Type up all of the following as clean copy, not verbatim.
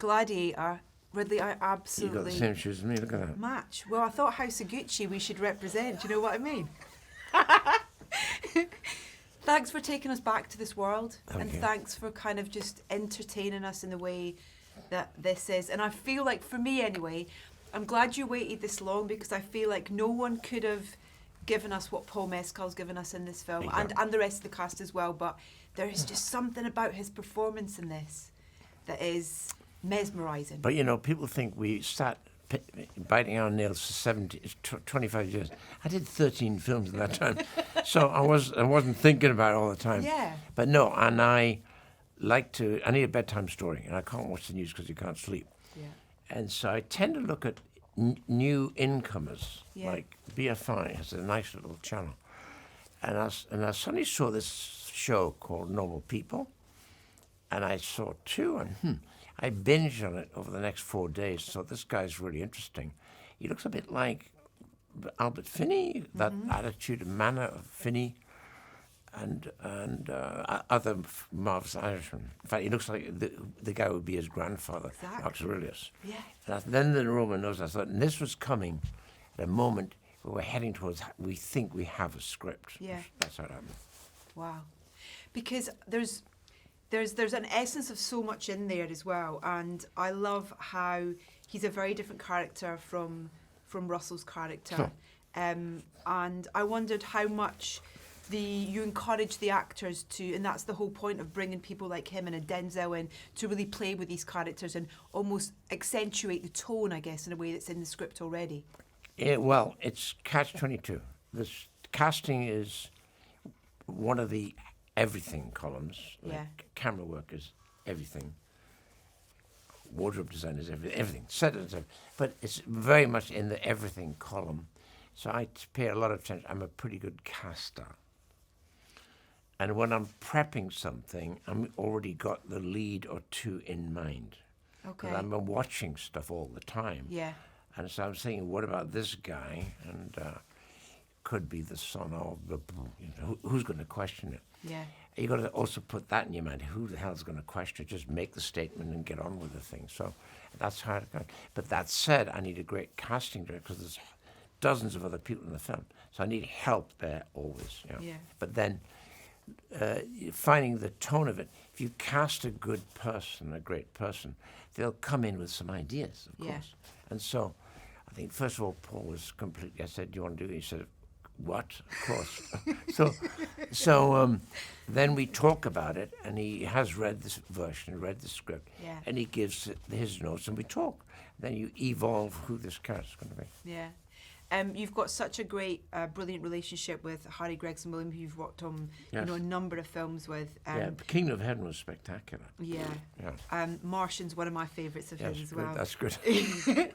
Gladiator, Ridley, I absolutely... You got the same shoes as me, look at that. Match. Well, I thought House of Gucci we should represent. Do you know what I mean? Thanks for taking us back to this world. Thank you. Thanks for kind of just entertaining us in the way that this is. And I feel like, for me anyway, I'm glad you waited this long, because I feel like no one could have given us what Paul Mescal's given us in this film, Exactly. and the rest of the cast as well. But there is just something about his performance in this that is mesmerising. But, you know, people think we sat biting our nails for 25 years. I did 13 films at that time, so I wasn't thinking about it all the time. Yeah. But no, and I need a bedtime story, and I can't watch the news because you can't sleep. Yeah. And so I tend to look at new incomers, Yeah. like BFI has a nice little channel. And I suddenly saw this show called Normal People, and I saw two, and I binged on it over the next 4 days. So this guy's really interesting. He looks a bit like Albert Finney, that attitude and manner of Finney, and other marvelous Irishmen. In fact, he looks like the guy would be his grandfather, Exactly. Marcus Aurelius. Yeah. And then the Roman knows. I thought, and this was coming at a moment where we're heading towards. We think we have a script. Yeah. That's how it happened. Wow. Because there's an essence of so much in there as well, and I love how he's a very different character from Russell's character. Sure. And I wondered how much you encourage the actors to, and that's the whole point of bringing people like him and a Denzel in, to really play with these characters and almost accentuate the tone, I guess, in a way that's in the script already. Yeah, well, it's catch-22. This casting is one of the everything columns. Like Yeah. camera work is everything. Wardrobe design is everything. Set is everything. But it's very much in the everything column. So I pay a lot of attention. I'm a pretty good caster. And when I'm prepping something, I'm already got the lead or two in mind. Okay. Because I'm watching stuff all the time. Yeah. And so I'm thinking, what about this guy? And could be the son of the, who's going to question it? Yeah. You got to also put that in your mind. Who the hell's going to question it? Just make the statement and get on with the thing. So that's how it goes. But that said, I need a great casting director because there's dozens of other people in the film. So I need help there always. You know? Yeah. But then finding the tone of it. If you cast a good person, a great person, they'll come in with some ideas, of Yeah. course. And so I think, first of all, Paul was completely, I said, do you want to do it? He said, what? Of course. so then we talk about it, and he has read this version, read the script, Yeah. and he gives his notes, and we talk. Then you evolve who this character's going to be. Yeah. You've got such a great, brilliant relationship with Harry Gregson Williams, who you've worked on Yes. a number of films with. Yeah, Kingdom of Heaven was spectacular. Yeah. Yeah. Martian's one of my favourites of Yes, his as good. well. That's good.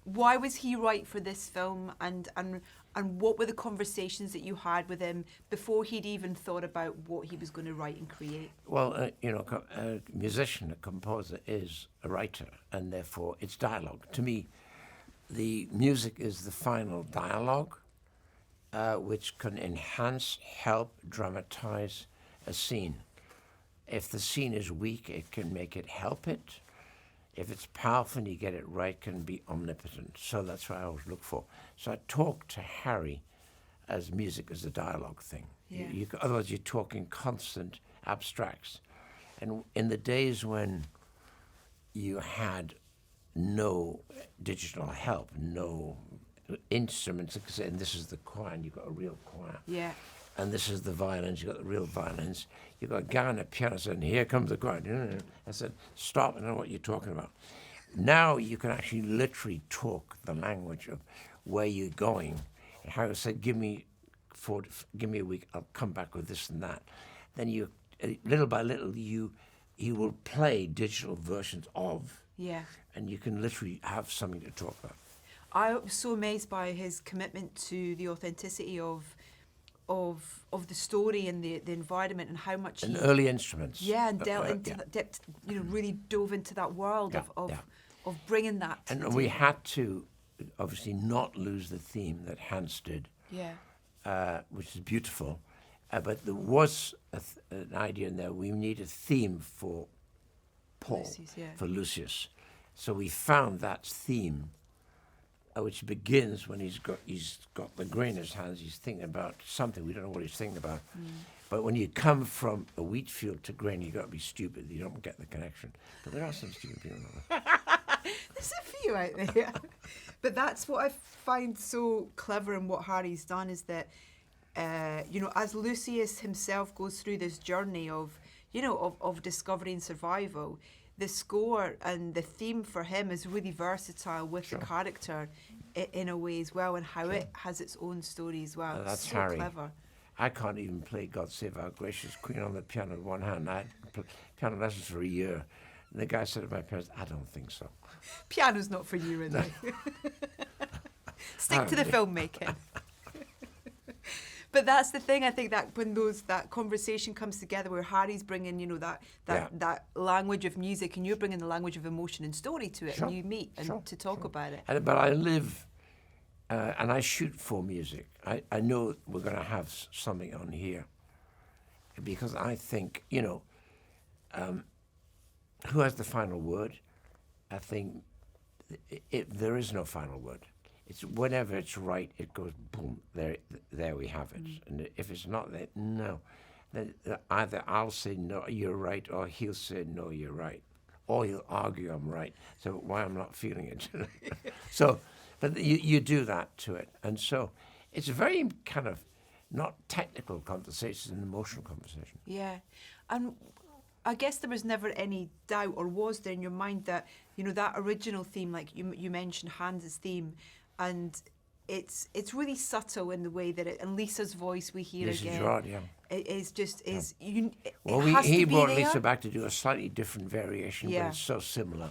Why was he right for this film, and what were the conversations that you had with him before he'd even thought about what he was going to write and create? Well, a musician, a composer is a writer, and therefore it's dialogue. To me, the music is the final dialogue, which can enhance, help, dramatize a scene. If the scene is weak, it can make it help it. If it's powerful and you get it right, it can be omnipotent. So that's what I always look for. So I talk to Harry as music as a dialogue thing. Yeah. Otherwise, you're talking constant abstracts. And in the days when you had no digital help, no instruments, and this is the choir, and you've got a real choir. Yeah. And this is the violins, you've got the real violins. You've got a guy on a piano saying, here comes the choir. I said, stop, I know what you're talking about. Now you can actually literally talk the language of where you're going. Harry said, give me a week, I'll come back with this and that. Then you, little by little, he will play digital versions of. Yeah. And you can literally have something to talk about. I was so amazed by his commitment to the authenticity of the story and the environment, and how much and early instruments. Yeah, and really dove into that world of bringing that. And we had to obviously not lose the theme that Hans did. Yeah. Which is beautiful, but there was an idea in there. We need a theme for Paul Lucius, yeah. for Lucius. So we found that theme, which begins when he's got the grain in his hands. He's thinking about something. We don't know what he's thinking about. But when you come from a wheat field to grain, you've got to be stupid. You don't get the connection. But there are some stupid people out there. There's a few out there. But that's what I find so clever in what Harry's done, is that, as Lucius himself goes through this journey of discovery and survival, the score and the theme for him is really versatile with the character in a way as well, and how it has its own story as well. That's so Harry. Clever. I can't even play God Save Our Gracious Queen on the piano with one hand. I had piano lessons for a year. And the guy said to my parents, I don't think so. Piano's not for you, Ridley. Stick to the filmmaking. But that's the thing. I think that when that conversation comes together, where Harry's bringing, that language of music, and you're bringing the language of emotion and story to it, and you meet to talk about it. But I live, and I shoot for music. I know we're going to have something on here, because I think, who has the final word? I think there is no final word. It's whenever it's right, it goes boom. There we have it. And if it's not there, no. Then either I'll say no, you're right, or he'll say no, you're right, or he'll argue I'm right. So why I'm not feeling it? So, but you do that to it, and so it's a very kind of not technical conversation, it's an emotional conversation. Yeah, and I guess there was never any doubt, or was there in your mind, that that original theme, like you mentioned, Hans's theme. And it's really subtle in the way that and Lisa's voice we hear Lisa again. Gerard, yeah. It is just is. Well, he brought Lisa back to do a slightly different variation, but it's so similar,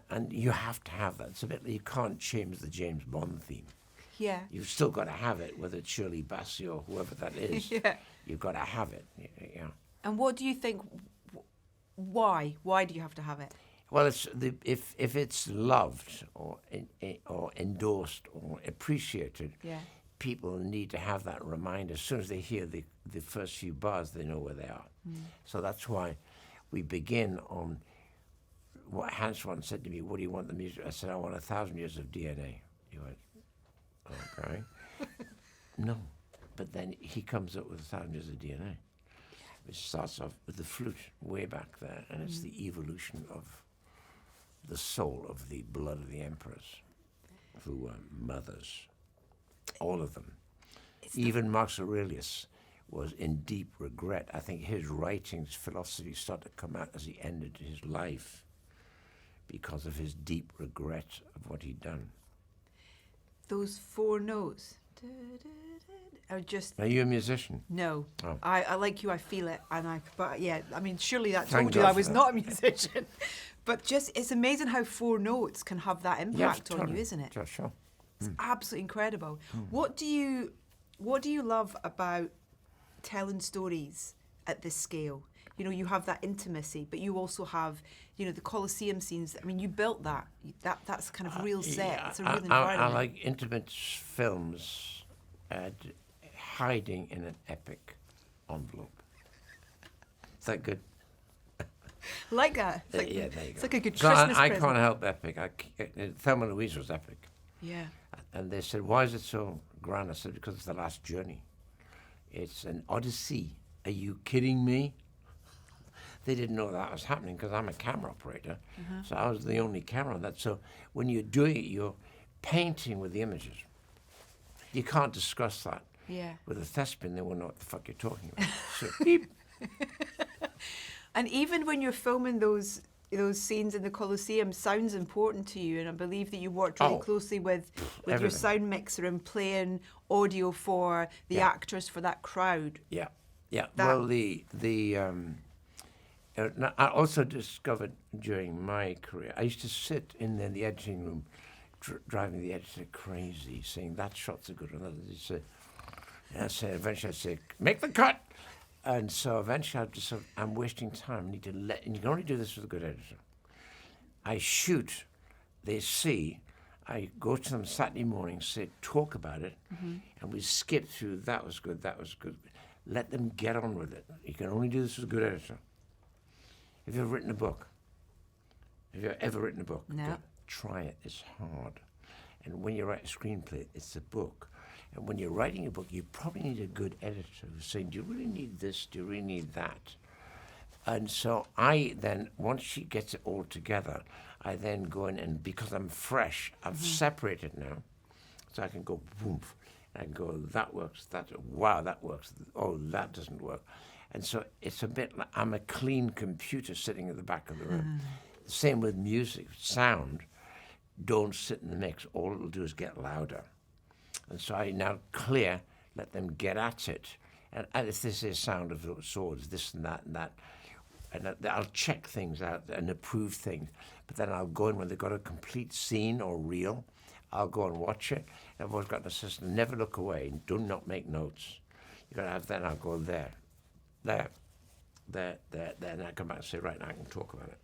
and you have to have that. It's a bit. You can't change the James Bond theme. Yeah. You've still got to have it, whether it's Shirley Bassey or whoever that is. Yeah. You've got to have it. Yeah. And what do you think? Why? Why do you have to have it? Well, it's if it's loved or endorsed or appreciated, people need to have that reminder. As soon as they hear the first few bars, they know where they are. So that's why we begin on what Hans once said to me, what do you want the music? I said, I want 1,000 years of DNA. He went, okay. No. But then he comes up with 1,000 years of DNA, which starts off with the flute way back there, and it's the evolution of the soul of the blood of the emperors, who were mothers, all of them. Even Marcus Aurelius was in deep regret. I think his writings, philosophy started to come out as he ended his life because of his deep regret of what he'd done. Those 4 notes are just... Are you a musician? No. Oh. I like you, I feel it, but yeah, I mean, surely that Thank told you God I was for that. not a musician. But just, it's amazing how 4 notes can have that impact on you, isn't it? Sure, sure. It's absolutely incredible. What do you love about telling stories at this scale? You have that intimacy, but you also have, the Colosseum scenes. I mean, you built that. That's kind of real set. It's a real environment. I like intimate films hiding in an epic envelope. Is that good? Like that. Yeah, there you go. It's like a good So Christmas I present. can't help epic. Thelma and Louise was epic. Yeah. And they said, why is it so grand? I said, because it's the last journey. It's an odyssey. Are you kidding me? They didn't know that was happening because I'm a camera operator. So I was the only camera on that. So when you're doing it, you're painting with the images. You can't discuss that. Yeah. With a thespian, they won't know what the fuck you're talking about. So, beep. And even when you're filming those scenes in the Colosseum, sound's important to you, and I believe that you worked really closely with your everything. sound mixer and playing audio for the actors for that crowd. Yeah. Well, I also discovered during my career, I used to sit in the editing room, driving the editor crazy, saying that shot's a good one. Eventually I'd say, make the cut. And so eventually I'd just I'm wasting time. And you can only do this with a good editor. I shoot, they see, I go to them Saturday morning, say, talk about it, and we skip through, that was good. Let them get on with it. You can only do this with a good editor. If you've written a book, Have you ever written a book? No. Good. Try it. It's hard. And when you write a screenplay, it's a book. And when you're writing a book, you probably need a good editor who's saying, do you really need this? Do you really need that? And so I then, once she gets it all together, I then go in and because I'm fresh, I've separated now. So I can go, boom, and I can go, that works, wow, that works, oh, that doesn't work. And so it's a bit like I'm a clean computer sitting at the back of the room. Same with music, sound. Don't sit in the mix. All it'll do is get louder. And so I now clear, let them get at it. And if this is sound of swords, this and that, and I'll check things out and approve things. But then I'll go in when they've got a complete scene or reel. I'll go and watch it. I've always got an assistant. Never look away. Do not make notes. You've got to have, then I'll go there. And I come back and say, right, now I can talk about it.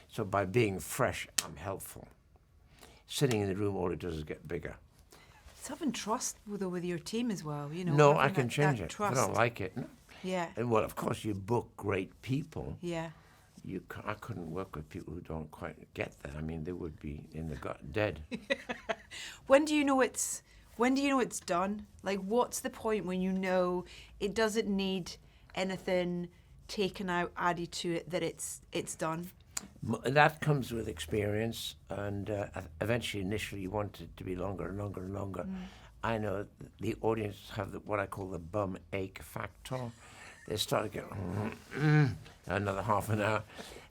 So by being fresh, I'm helpful. Sitting in the room, all it does is get bigger. It's having trust with your team as well, you know. No, having I can change that it. trust. If I don't like it. No. Yeah. And well, of course, you book great people. Yeah. I couldn't work with people who don't quite get that. I mean, they would be in the gut dead. When do you know it's done? Like, what's the point when you know it doesn't need anything taken out, added to it, that it's done? That comes with experience, and eventually, initially, you want it to be longer and longer and longer. I know the audience have what I call the bum ache factor. They start to get another half an hour,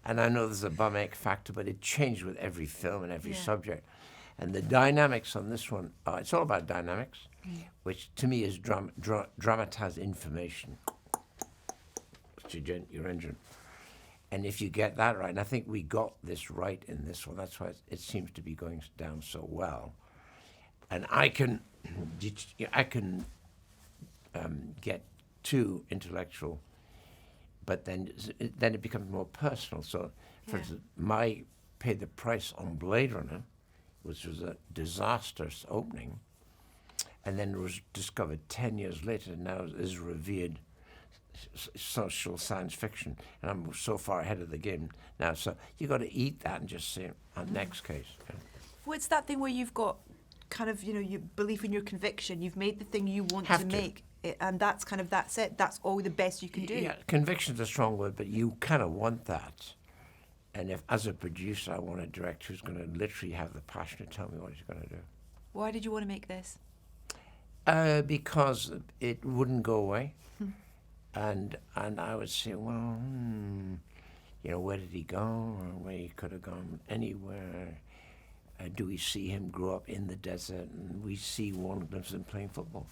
and I know there's a bum ache factor, but it changes with every film and every subject. And the dynamics on this one, it's all about dynamics, which to me is dramatized information. It's your engine. And if you get that right, and I think we got this right in this one, that's why it seems to be going down so well. And I can get too intellectual, but then it becomes more personal. So, for instance, paid the price on Blade Runner, which was a disastrous opening, and then it was discovered 10 years later now is revered social science fiction, and I'm so far ahead of the game now. So you got to eat that and just say, next case. Yeah. Well, it's that thing where you've got kind of, you believe in your conviction. You've made the thing you want to make, and that's it. That's all the best you can do. Yeah, conviction's a strong word, but you kind of want that. And if, as a producer, I want a director who's going to literally have the passion to tell me what he's going to do. Why did you want to make this? Because it wouldn't go away. And I would say, well, where did he go? Or where he could have gone anywhere. Do we see him grow up in the desert? And we see one glimpse of him playing football.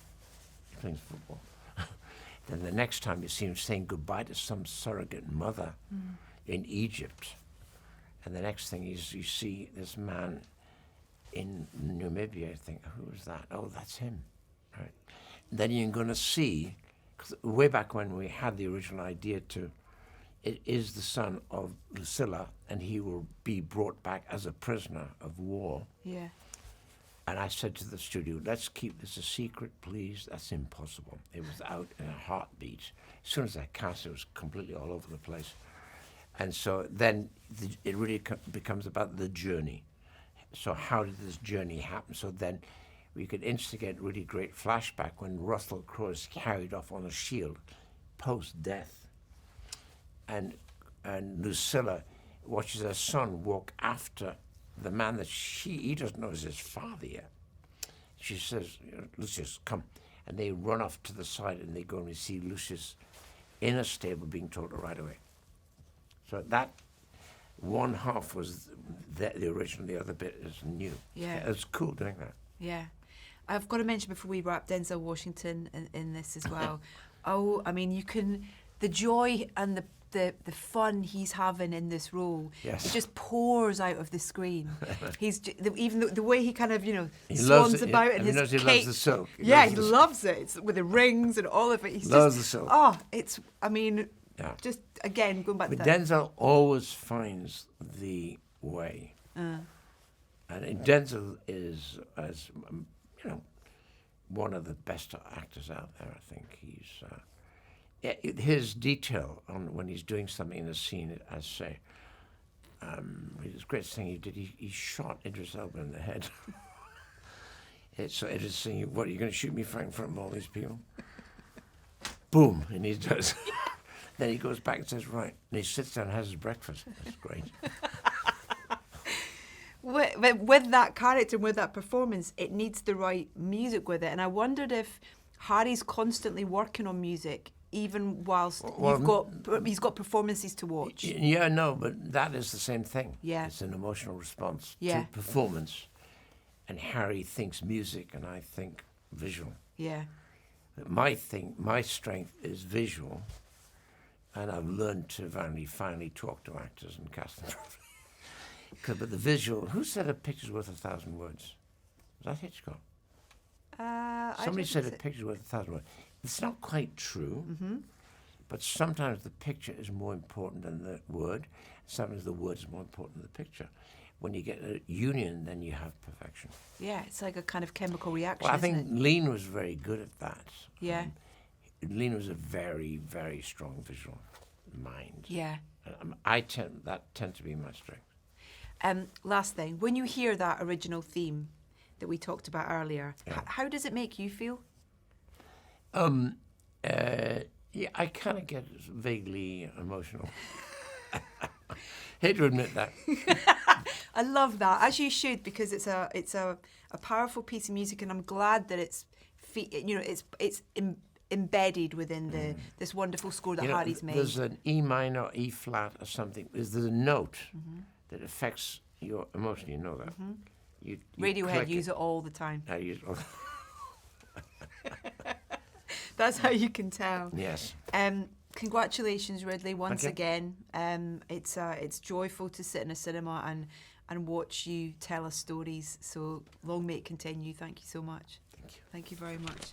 He plays football. Then the next time you see him saying goodbye to some surrogate mother in Egypt. And the next thing is you see this man in Namibia. I think, who is that? Oh, that's him. Right. Then you're going to see, way back when we had the original idea it is the son of Lucilla, and he will be brought back as a prisoner of war. Yeah. And I said to the studio, let's keep this a secret, please. That's impossible. It was out in a heartbeat. As soon as I cast it, was completely all over the place. And so then it really becomes about the journey. So how did this journey happen? So then we could instigate really great flashback when Russell Crowe is carried off on a shield post-death. And Lucilla watches her son walk after the man that he doesn't know is his father yet. She says, Lucius, come. And they run off to the side and they go and see Lucius in a stable being told to ride away. So that one half was the original, the other bit is new. Yeah. It was cool doing that. Yeah. I've got to mention before we wrap Denzel Washington in this as well. Oh, I mean, the joy and the fun he's having in this role, yes. It just pours out of the screen. Even the way he kind of, he swans about in his cape. He loves the silk. He loves it. It's with the rings and all of it. He loves the silk. Oh, just again, going back but to that. Denzel always finds the way. And Denzel is, as one of the best actors out there. I think he's his detail on when he's doing something in a scene. I say, his greatest thing he did, he shot Idris Elba in the head. So Idris saying, "What, are you going to shoot me right in front of all these people?" Boom, and he does. Then he goes back and says, "Right," and he sits down and has his breakfast. That's great. With that character, with that performance, it needs the right music with it. And I wondered if Harry's constantly working on music, even whilst he's got performances to watch. Yeah, no, but that is the same thing. Yeah. It's an emotional response to performance. And Harry thinks music, and I think visual. Yeah. But my strength is visual, and I've learned to finally talk to actors and cast them. But the visual, who said a picture's worth 1,000 words? Was that Hitchcock? Somebody said a picture's worth 1,000 words. It's not quite true, but sometimes the picture is more important than the word. Sometimes the word is more important than the picture. When you get a union, then you have perfection. Yeah, it's like a kind of chemical reaction. Well, I think Lean was very good at that. Yeah. Lean was a very, very strong visual mind. Yeah. That tends to be my strength. Last thing, when you hear that original theme that we talked about earlier, how does it make you feel? Yeah, I kind of get vaguely emotional. Hate to admit that. I love that, as you should, because it's a powerful piece of music, and I'm glad that it's embedded within this wonderful score that Harry's made. There's an E minor, E flat, or something. There's a note that affects your emotion. You know that. You Radiohead use it all the time. I use it all. That's how you can tell. Yes. Congratulations, Ridley, once again. It's joyful to sit in a cinema and watch you tell us stories. So long may it continue. Thank you so much. Thank you. Thank you very much.